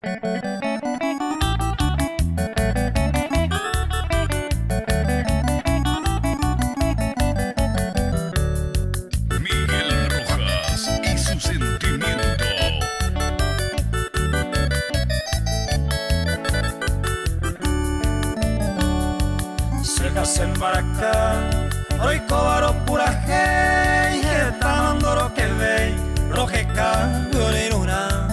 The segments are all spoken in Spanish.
Miguel Rojas y su sentimiento. Sejas en Baracá, hoy cobaro pura hey, getamandoro que vei, rojeca, luna.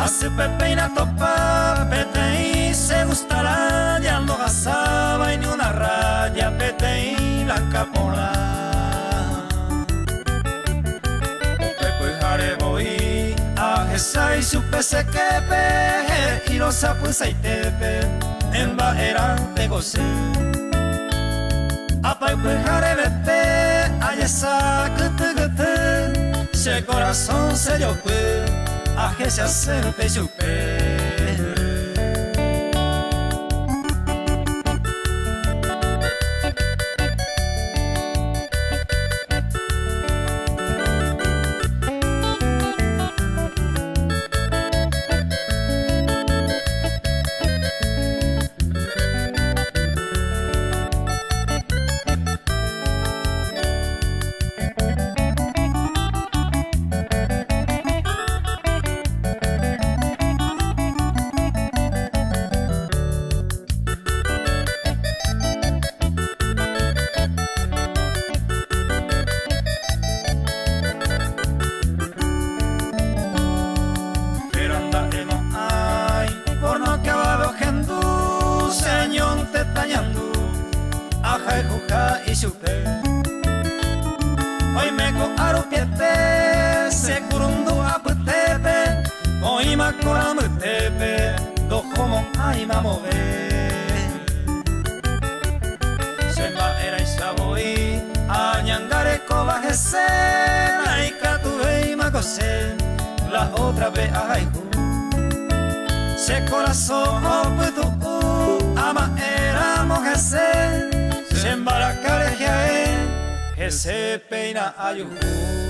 Hace pepe y na topa, pete y se gustará, ya no gasaba y ni una raya, pete y la capola. Pepe jarebo y ajesa y su pese que y los sapos y tepe, en baera te gocé. Apa jarebe ajesa que se corazón se dio pues. Aje se hace el pechupe. Ajay juja y chupe. Hoy me co arupiete, se curundu aputepe. Hoy ma coramutepe, do como ay mamove. Se va era y saboi, añangare cobajese, naika tuve y macose. La otra vez ajay ju. Se corazón putu ama era mojese. Se embaraca que se peina ayuhu.